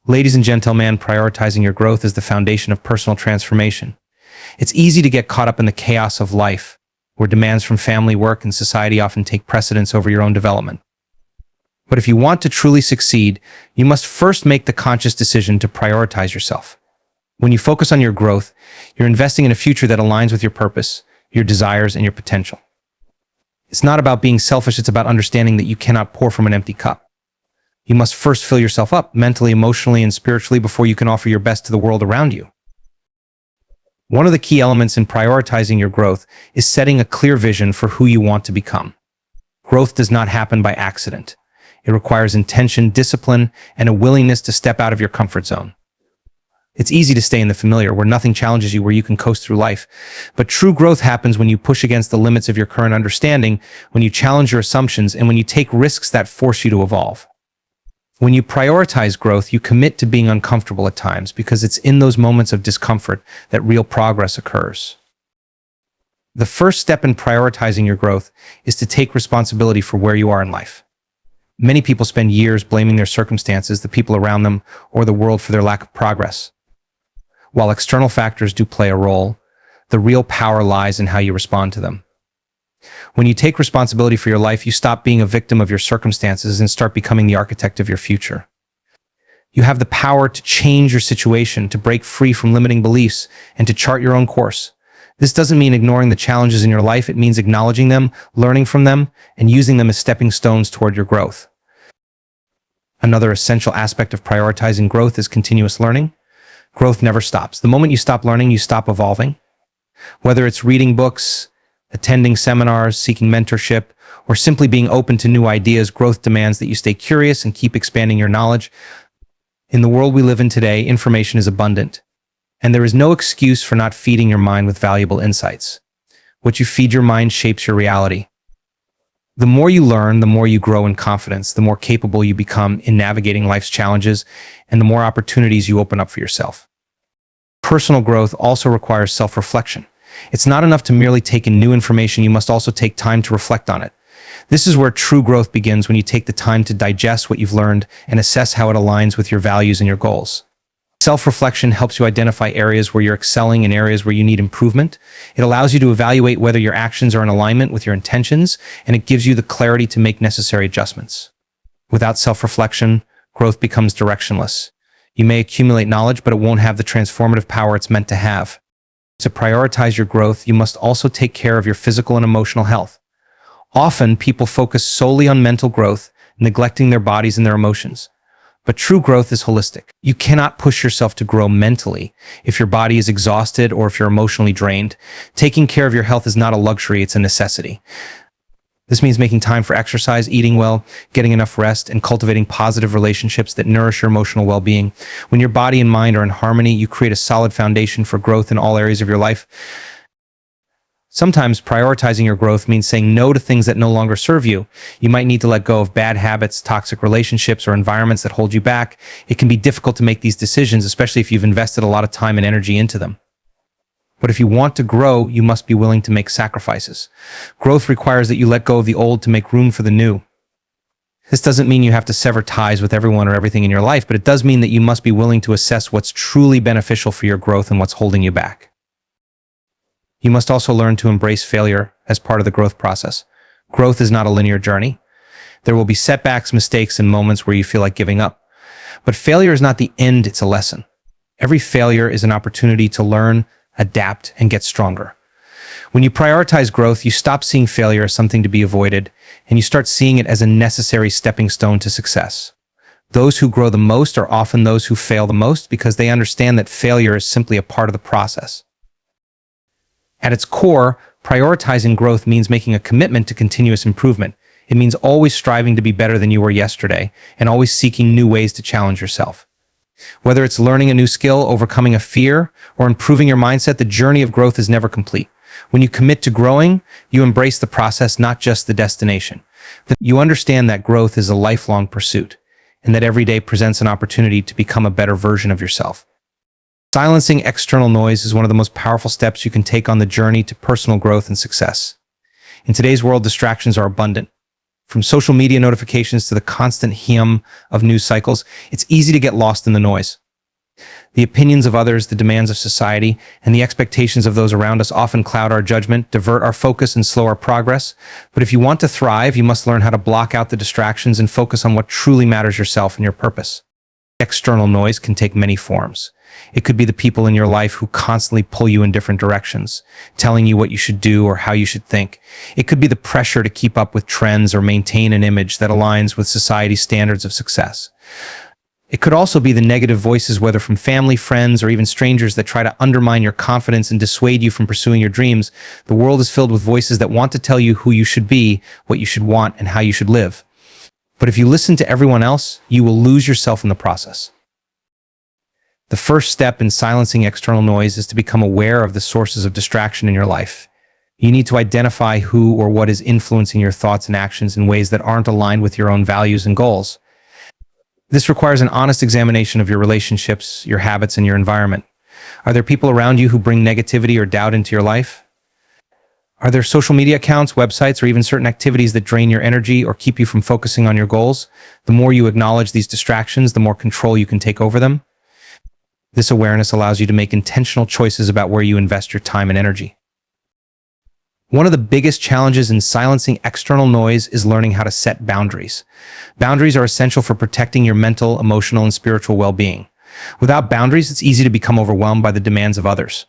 Ladies and gentlemen, prioritizing your growth is the foundation of personal transformation. It's easy to get caught up in the chaos of life, where demands from family, work, and society often take precedence over your own development. But if you want to truly succeed, you must first make the conscious decision to prioritize yourself. When you focus on your growth, you're investing in a future that aligns with your purpose, your desires, and your potential. It's not about being selfish, it's about understanding that you cannot pour from an empty cup. You must first fill yourself up mentally, emotionally, and spiritually before you can offer your best to the world around you. One of the key elements in prioritizing your growth is setting a clear vision for who you want to become. Growth does not happen by accident. It requires intention, discipline, and a willingness to step out of your comfort zone. It's easy to stay in the familiar, where nothing challenges you, where you can coast through life. But true growth happens when you push against the limits of your current understanding, when you challenge your assumptions, and when you take risks that force you to evolve. When you prioritize growth, you commit to being uncomfortable at times, because it's in those moments of discomfort that real progress occurs. The first step in prioritizing your growth is to take responsibility for where you are in life. Many people spend years blaming their circumstances, the people around them, or the world for their lack of progress. While external factors do play a role, the real power lies in how you respond to them. When you take responsibility for your life, you stop being a victim of your circumstances and start becoming the architect of your future. You have the power to change your situation, to break free from limiting beliefs, and to chart your own course. This doesn't mean ignoring the challenges in your life. It means acknowledging them, learning from them, and using them as stepping stones toward your growth. Another essential aspect of prioritizing growth is continuous learning. Growth never stops. The moment you stop learning, you stop evolving. Whether it's reading books, attending seminars, seeking mentorship, or simply being open to new ideas, growth demands that you stay curious and keep expanding your knowledge. In the world we live in today, information is abundant, and there is no excuse for not feeding your mind with valuable insights. What you feed your mind shapes your reality. The more you learn, the more you grow in confidence, the more capable you become in navigating life's challenges, and the more opportunities you open up for yourself. Personal growth also requires self-reflection. It's not enough to merely take in new information, you must also take time to reflect on it. This is where true growth begins, when you take the time to digest what you've learned and assess how it aligns with your values and your goals. Self-reflection helps you identify areas where you're excelling and areas where you need improvement. It allows you to evaluate whether your actions are in alignment with your intentions, and it gives you the clarity to make necessary adjustments. Without self-reflection, growth becomes directionless. You may accumulate knowledge, but it won't have the transformative power it's meant to have. To prioritize your growth, you must also take care of your physical and emotional health. Often, people focus solely on mental growth, neglecting their bodies and their emotions. But true growth is holistic. You cannot push yourself to grow mentally if your body is exhausted or if you're emotionally drained. Taking care of your health is not a luxury, it's a necessity. This means making time for exercise, eating well, getting enough rest, and cultivating positive relationships that nourish your emotional well-being. When your body and mind are in harmony, you create a solid foundation for growth in all areas of your life. Sometimes prioritizing your growth means saying no to things that no longer serve you. You might need to let go of bad habits, toxic relationships, or environments that hold you back. It can be difficult to make these decisions, especially if you've invested a lot of time and energy into them. But if you want to grow, you must be willing to make sacrifices. Growth requires that you let go of the old to make room for the new. This doesn't mean you have to sever ties with everyone or everything in your life, but it does mean that you must be willing to assess what's truly beneficial for your growth and what's holding you back. You must also learn to embrace failure as part of the growth process. Growth is not a linear journey. There will be setbacks, mistakes, and moments where you feel like giving up. But failure is not the end, it's a lesson. Every failure is an opportunity to learn, adapt, and get stronger. When you prioritize growth, you stop seeing failure as something to be avoided, and you start seeing it as a necessary stepping stone to success. Those who grow the most are often those who fail the most, because they understand that failure is simply a part of the process. At its core, prioritizing growth means making a commitment to continuous improvement. It means always striving to be better than you were yesterday, and always seeking new ways to challenge yourself. Whether it's learning a new skill, overcoming a fear, or improving your mindset, the journey of growth is never complete. When you commit to growing, you embrace the process, not just the destination. You understand that growth is a lifelong pursuit, and that every day presents an opportunity to become a better version of yourself. Silencing external noise is one of the most powerful steps you can take on the journey to personal growth and success. In today's world, distractions are abundant. From social media notifications to the constant hum of news cycles, it's easy to get lost in the noise. The opinions of others, the demands of society, and the expectations of those around us often cloud our judgment, divert our focus, and slow our progress. But if you want to thrive, you must learn how to block out the distractions and focus on what truly matters: yourself and your purpose. External noise can take many forms. It could be the people in your life who constantly pull you in different directions, telling you what you should do or how you should think. It could be the pressure to keep up with trends or maintain an image that aligns with society's standards of success. It could also be the negative voices, whether from family, friends, or even strangers, that try to undermine your confidence and dissuade you from pursuing your dreams. The world is filled with voices that want to tell you who you should be, what you should want, and how you should live. But if you listen to everyone else, you will lose yourself in the process. The first step in silencing external noise is to become aware of the sources of distraction in your life. You need to identify who or what is influencing your thoughts and actions in ways that aren't aligned with your own values and goals. This requires an honest examination of your relationships, your habits, and your environment. Are there people around you who bring negativity or doubt into your life? Are there social media accounts, websites, or even certain activities that drain your energy or keep you from focusing on your goals? The more you acknowledge these distractions, the more control you can take over them. This awareness allows you to make intentional choices about where you invest your time and energy. One of the biggest challenges in silencing external noise is learning how to set boundaries. Boundaries are essential for protecting your mental, emotional, and spiritual well-being. Without boundaries, it's easy to become overwhelmed by the demands of others.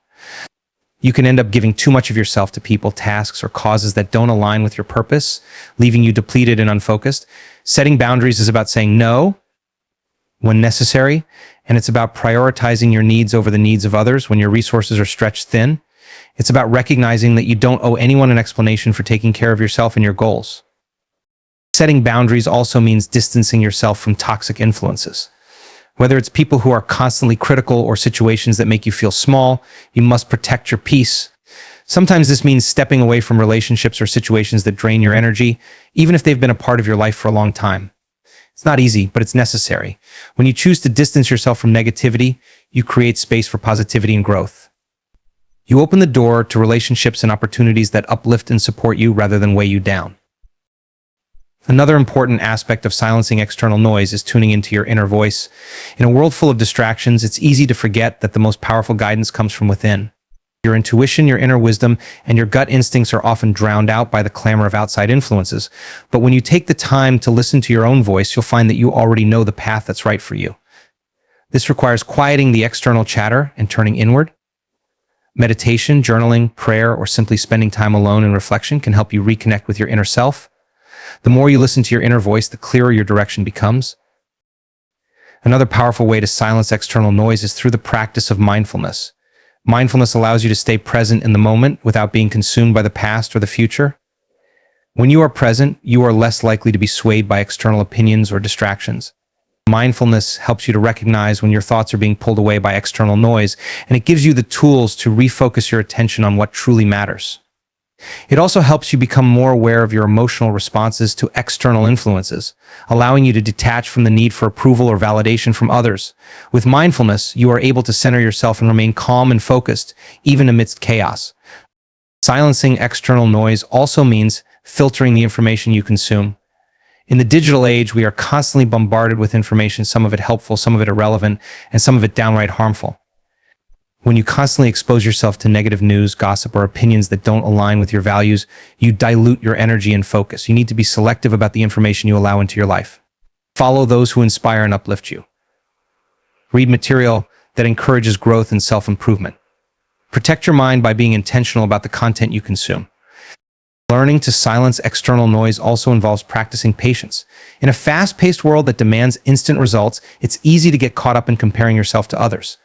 You can end up giving too much of yourself to people, tasks, or causes that don't align with your purpose, leaving you depleted and unfocused. Setting boundaries is about saying no when necessary, and it's about prioritizing your needs over the needs of others when your resources are stretched thin. It's about recognizing that you don't owe anyone an explanation for taking care of yourself and your goals. Setting boundaries also means distancing yourself from toxic influences. Whether it's people who are constantly critical or situations that make you feel small, you must protect your peace. Sometimes this means stepping away from relationships or situations that drain your energy, even if they've been a part of your life for a long time. It's not easy, but it's necessary. When you choose to distance yourself from negativity, you create space for positivity and growth. You open the door to relationships and opportunities that uplift and support you rather than weigh you down. Another important aspect of silencing external noise is tuning into your inner voice. In a world full of distractions, it's easy to forget that the most powerful guidance comes from within. Your intuition, your inner wisdom, and your gut instincts are often drowned out by the clamor of outside influences. But when you take the time to listen to your own voice, you'll find that you already know the path that's right for you. This requires quieting the external chatter and turning inward. Meditation, journaling, prayer, or simply spending time alone in reflection can help you reconnect with your inner self. The more you listen to your inner voice, the clearer your direction becomes. Another powerful way to silence external noise is through the practice of mindfulness. Mindfulness allows you to stay present in the moment without being consumed by the past or the future. When you are present, you are less likely to be swayed by external opinions or distractions. Mindfulness helps you to recognize when your thoughts are being pulled away by external noise, and it gives you the tools to refocus your attention on what truly matters. It also helps you become more aware of your emotional responses to external influences, allowing you to detach from the need for approval or validation from others. With mindfulness, you are able to center yourself and remain calm and focused, even amidst chaos. Silencing external noise also means filtering the information you consume. In the digital age, we are constantly bombarded with information, some of it helpful, some of it irrelevant, and some of it downright harmful. When you constantly expose yourself to negative news, gossip, or opinions that don't align with your values, you dilute your energy and focus. You need to be selective about the information you allow into your life. Follow those who inspire and uplift you. Read material that encourages growth and self-improvement. Protect your mind by being intentional about the content you consume. Learning to silence external noise also involves practicing patience. In a fast-paced world that demands instant results, it's easy to get caught up in comparing yourself to others.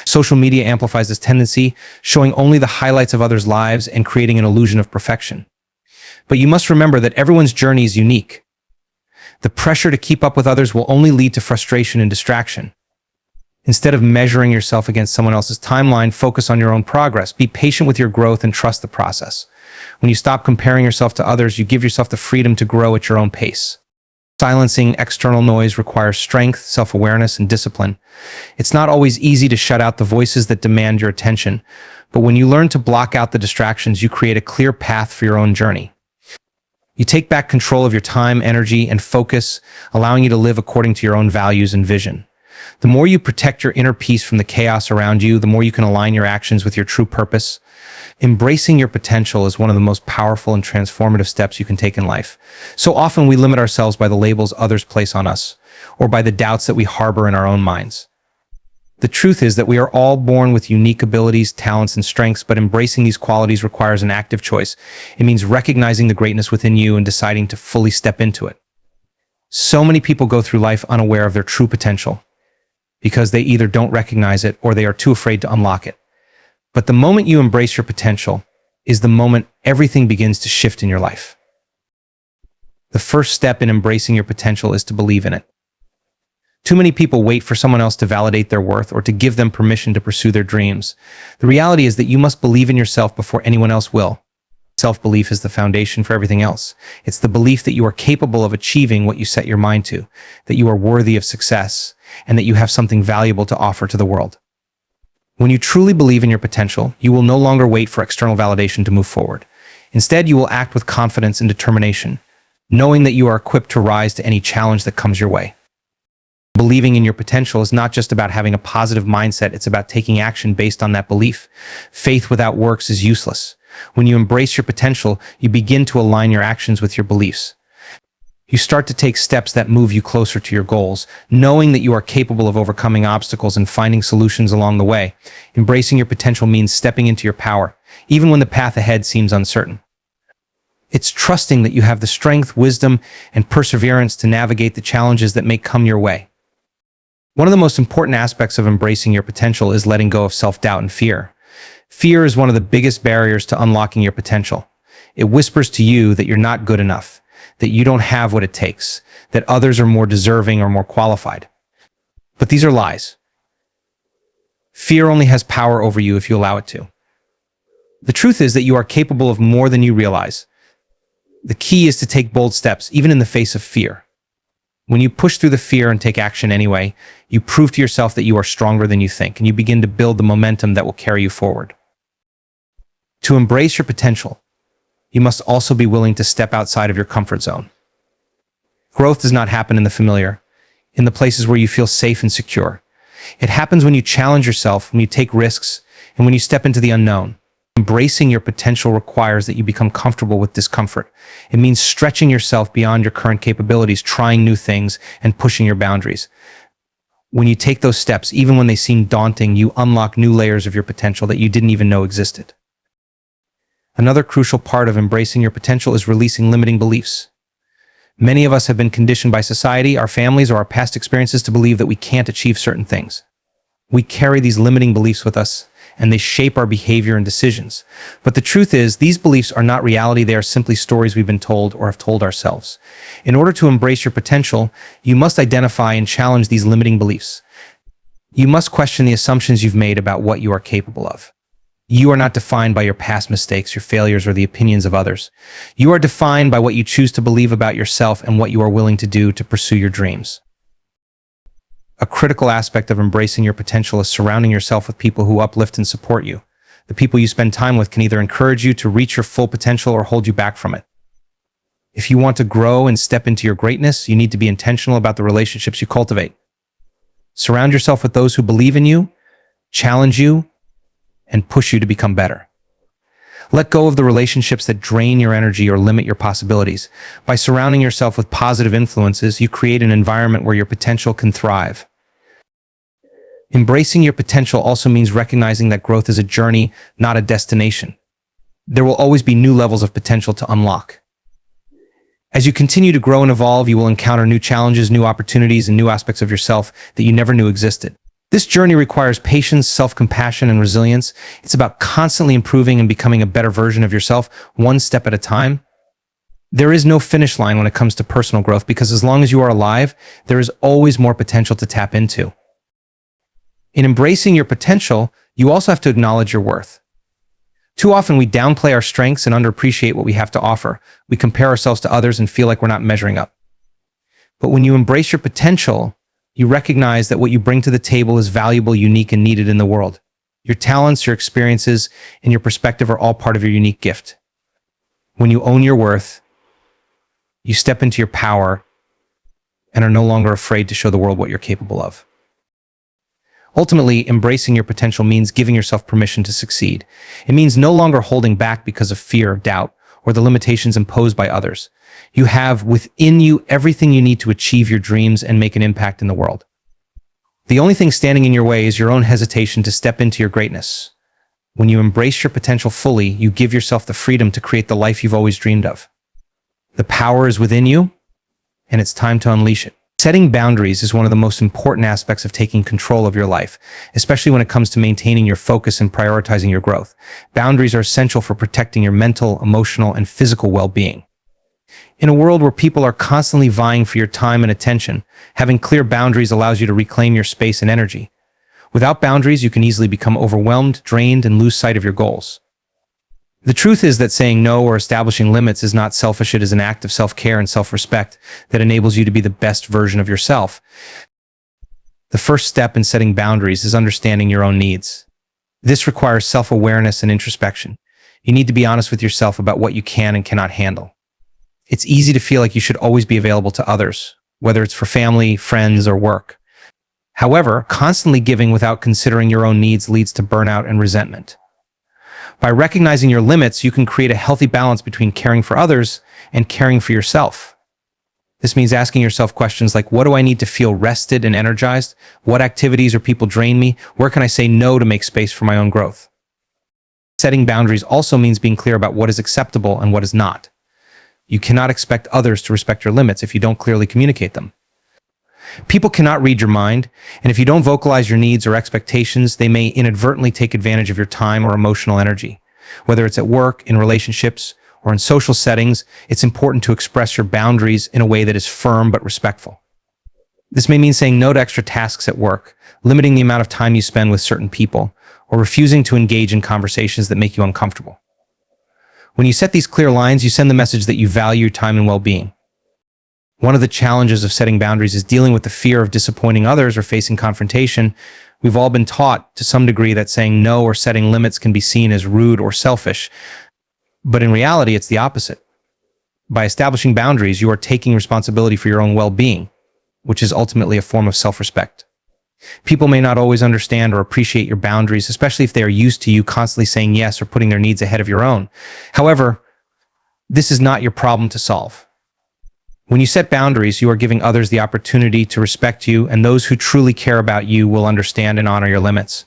Social media amplifies this tendency, showing only the highlights of others' lives and creating an illusion of perfection. But you must remember that everyone's journey is unique. The pressure to keep up with others will only lead to frustration and distraction. Instead of measuring yourself against someone else's timeline, focus on your own progress. Be patient with your growth and trust the process. When you stop comparing yourself to others, you give yourself the freedom to grow at your own pace. Silencing external noise requires strength, self-awareness, and discipline. It's not always easy to shut out the voices that demand your attention, but when you learn to block out the distractions, you create a clear path for your own journey. You take back control of your time, energy, and focus, allowing you to live according to your own values and vision. The more you protect your inner peace from the chaos around you, the more you can align your actions with your true purpose. Embracing your potential is one of the most powerful and transformative steps you can take in life. So often we limit ourselves by the labels others place on us, or by the doubts that we harbor in our own minds. The truth is that we are all born with unique abilities, talents, and strengths, but embracing these qualities requires an active choice. It means recognizing the greatness within you and deciding to fully step into it. So many people go through life unaware of their true potential because they either don't recognize it or they are too afraid to unlock it. But the moment you embrace your potential is the moment everything begins to shift in your life. The first step in embracing your potential is to believe in it. Too many people wait for someone else to validate their worth or to give them permission to pursue their dreams. The reality is that you must believe in yourself before anyone else will. Self-belief is the foundation for everything else. It's the belief that you are capable of achieving what you set your mind to, that you are worthy of success, and that you have something valuable to offer to the world. When you truly believe in your potential, you will no longer wait for external validation to move forward. Instead, you will act with confidence and determination, knowing that you are equipped to rise to any challenge that comes your way. Believing in your potential is not just about having a positive mindset, it's about taking action based on that belief. Faith without works is useless. When you embrace your potential, you begin to align your actions with your beliefs. You start to take steps that move you closer to your goals, knowing that you are capable of overcoming obstacles and finding solutions along the way. Embracing your potential means stepping into your power, even when the path ahead seems uncertain. It's trusting that you have the strength, wisdom, and perseverance to navigate the challenges that may come your way. One of the most important aspects of embracing your potential is letting go of self-doubt and fear. Fear is one of the biggest barriers to unlocking your potential. It whispers to you that you're not good enough, that you don't have what it takes, that others are more deserving or more qualified. But these are lies. Fear only has power over you if you allow it to. The truth is that you are capable of more than you realize. The key is to take bold steps, even in the face of fear. When you push through the fear and take action anyway, you prove to yourself that you are stronger than you think, and you begin to build the momentum that will carry you forward. To embrace your potential, you must also be willing to step outside of your comfort zone. Growth does not happen in the familiar, in the places where you feel safe and secure. It happens when you challenge yourself, when you take risks, and when you step into the unknown. Embracing your potential requires that you become comfortable with discomfort. It means stretching yourself beyond your current capabilities, trying new things, and pushing your boundaries. When you take those steps, even when they seem daunting, you unlock new layers of your potential that you didn't even know existed. Another crucial part of embracing your potential is releasing limiting beliefs. Many of us have been conditioned by society, our families, or our past experiences to believe that we can't achieve certain things. We carry these limiting beliefs with us, and they shape our behavior and decisions. But the truth is, these beliefs are not reality, they are simply stories we've been told or have told ourselves. In order to embrace your potential, you must identify and challenge these limiting beliefs. You must question the assumptions you've made about what you are capable of. You are not defined by your past mistakes, your failures, or the opinions of others. You are defined by what you choose to believe about yourself and what you are willing to do to pursue your dreams. A critical aspect of embracing your potential is surrounding yourself with people who uplift and support you. The people you spend time with can either encourage you to reach your full potential or hold you back from it. If you want to grow and step into your greatness, you need to be intentional about the relationships you cultivate. Surround yourself with those who believe in you, challenge you, and push you to become better. Let go of the relationships that drain your energy or limit your possibilities. By surrounding yourself with positive influences, you create an environment where your potential can thrive. Embracing your potential also means recognizing that growth is a journey, not a destination. There will always be new levels of potential to unlock. As you continue to grow and evolve, you will encounter new challenges, new opportunities, and new aspects of yourself that you never knew existed. This journey requires patience, self-compassion, and resilience. It's about constantly improving and becoming a better version of yourself, one step at a time. There is no finish line when it comes to personal growth because as long as you are alive, there is always more potential to tap into. In embracing your potential, you also have to acknowledge your worth. Too often we downplay our strengths and underappreciate what we have to offer. We compare ourselves to others and feel like we're not measuring up. But when you embrace your potential, you recognize that what you bring to the table is valuable, unique, and needed in the world. Your talents, your experiences, and your perspective are all part of your unique gift. When you own your worth, You step into your power and are no longer afraid to show the world what you're capable of. Ultimately, embracing your potential means giving yourself permission to succeed. It means no longer holding back because of fear, doubt, or the limitations imposed by others. You have within you everything you need to achieve your dreams and make an impact in the world. The only thing standing in your way is your own hesitation to step into your greatness. When you embrace your potential fully, you give yourself the freedom to create the life you've always dreamed of. The power is within you, and it's time to unleash it. Setting boundaries is one of the most important aspects of taking control of your life, especially when it comes to maintaining your focus and prioritizing your growth. Boundaries are essential for protecting your mental, emotional, and physical well-being. In a world where people are constantly vying for your time and attention, having clear boundaries allows you to reclaim your space and energy. Without boundaries, you can easily become overwhelmed, drained, and lose sight of your goals. The truth is that saying no or establishing limits is not selfish. It is an act of self-care and self-respect that enables you to be the best version of yourself. The first step in setting boundaries is understanding your own needs. This requires self-awareness and introspection. You need to be honest with yourself about what you can and cannot handle. It's easy to feel like you should always be available to others, whether it's for family, friends, or work. However, constantly giving without considering your own needs leads to burnout and resentment. By recognizing your limits, you can create a healthy balance between caring for others and caring for yourself. This means asking yourself questions like, what do I need to feel rested and energized? What activities or people drain me? Where can I say no to make space for my own growth? Setting boundaries also means being clear about what is acceptable and what is not. You cannot expect others to respect your limits if you don't clearly communicate them. People cannot read your mind, and if you don't vocalize your needs or expectations, they may inadvertently take advantage of your time or emotional energy. Whether it's at work, in relationships, or in social settings, it's important to express your boundaries in a way that is firm but respectful. This may mean saying no to extra tasks at work, limiting the amount of time you spend with certain people, or refusing to engage in conversations that make you uncomfortable. When you set these clear lines, you send the message that you value your time and well-being. One of the challenges of setting boundaries is dealing with the fear of disappointing others or facing confrontation. We've all been taught to some degree that saying no or setting limits can be seen as rude or selfish. But in reality, it's the opposite. By establishing boundaries, you are taking responsibility for your own well-being, which is ultimately a form of self-respect. People may not always understand or appreciate your boundaries, especially if they are used to you constantly saying yes or putting their needs ahead of your own. However, this is not your problem to solve. When you set boundaries, you are giving others the opportunity to respect you, and those who truly care about you will understand and honor your limits.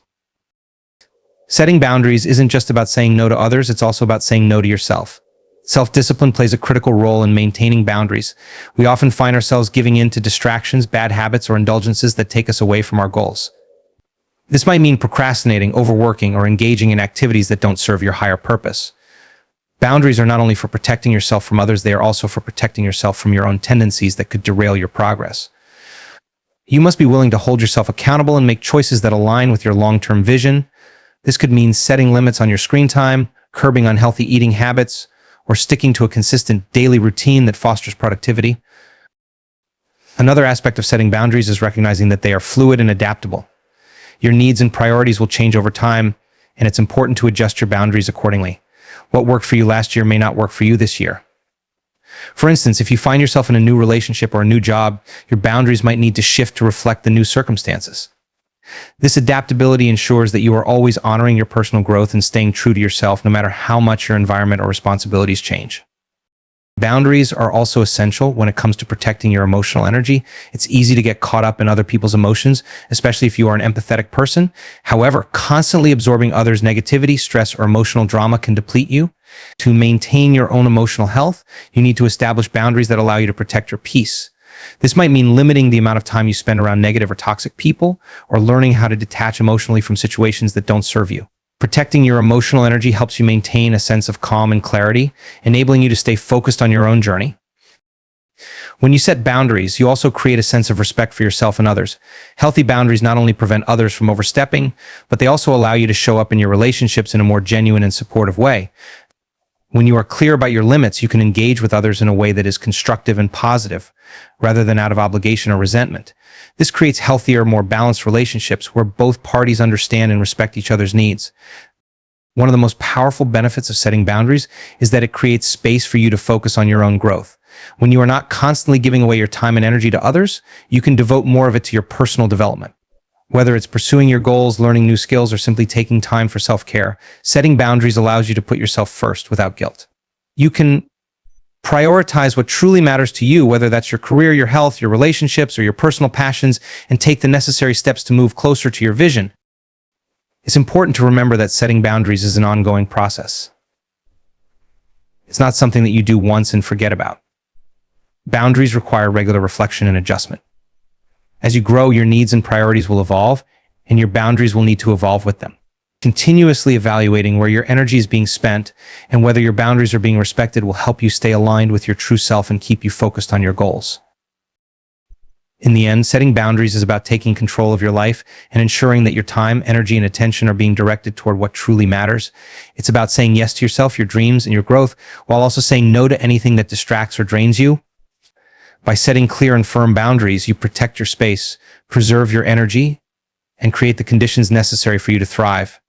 Setting boundaries isn't just about saying no to others, it's also about saying no to yourself. Self-discipline plays a critical role in maintaining boundaries. We often find ourselves giving in to distractions, bad habits, or indulgences that take us away from our goals. This might mean procrastinating, overworking, or engaging in activities that don't serve your higher purpose. Boundaries are not only for protecting yourself from others, they are also for protecting yourself from your own tendencies that could derail your progress. You must be willing to hold yourself accountable and make choices that align with your long-term vision. This could mean setting limits on your screen time, curbing unhealthy eating habits, or sticking to a consistent daily routine that fosters productivity. Another aspect of setting boundaries is recognizing that they are fluid and adaptable. Your needs and priorities will change over time, and it's important to adjust your boundaries accordingly. What worked for you last year may not work for you this year. For instance, if you find yourself in a new relationship or a new job, your boundaries might need to shift to reflect the new circumstances. This adaptability ensures that you are always honoring your personal growth and staying true to yourself no matter how much your environment or responsibilities change. Boundaries are also essential when it comes to protecting your emotional energy. It's easy to get caught up in other people's emotions, especially if you are an empathetic person. However, constantly absorbing others' negativity, stress, or emotional drama can deplete you. To maintain your own emotional health, you need to establish boundaries that allow you to protect your peace. This might mean limiting the amount of time you spend around negative or toxic people, or learning how to detach emotionally from situations that don't serve you. Protecting your emotional energy helps you maintain a sense of calm and clarity, enabling you to stay focused on your own journey. When you set boundaries, you also create a sense of respect for yourself and others. Healthy boundaries not only prevent others from overstepping, but they also allow you to show up in your relationships in a more genuine and supportive way. When you are clear about your limits, you can engage with others in a way that is constructive and positive, rather than out of obligation or resentment. This creates healthier, more balanced relationships where both parties understand and respect each other's needs. One of the most powerful benefits of setting boundaries is that it creates space for you to focus on your own growth. When you are not constantly giving away your time and energy to others, you can devote more of it to your personal development. Whether it's pursuing your goals, learning new skills, or simply taking time for self-care, setting boundaries allows you to put yourself first without guilt. You can prioritize what truly matters to you, whether that's your career, your health, your relationships, or your personal passions, and take the necessary steps to move closer to your vision. It's important to remember that setting boundaries is an ongoing process. It's not something that you do once and forget about. Boundaries require regular reflection and adjustment. As you grow, your needs and priorities will evolve, and your boundaries will need to evolve with them. Continuously evaluating where your energy is being spent and whether your boundaries are being respected will help you stay aligned with your true self and keep you focused on your goals. In the end, setting boundaries is about taking control of your life and ensuring that your time, energy, and attention are being directed toward what truly matters. It's about saying yes to yourself, your dreams, and your growth, while also saying no to anything that distracts or drains you. By setting clear and firm boundaries, you protect your space, preserve your energy, and create the conditions necessary for you to thrive.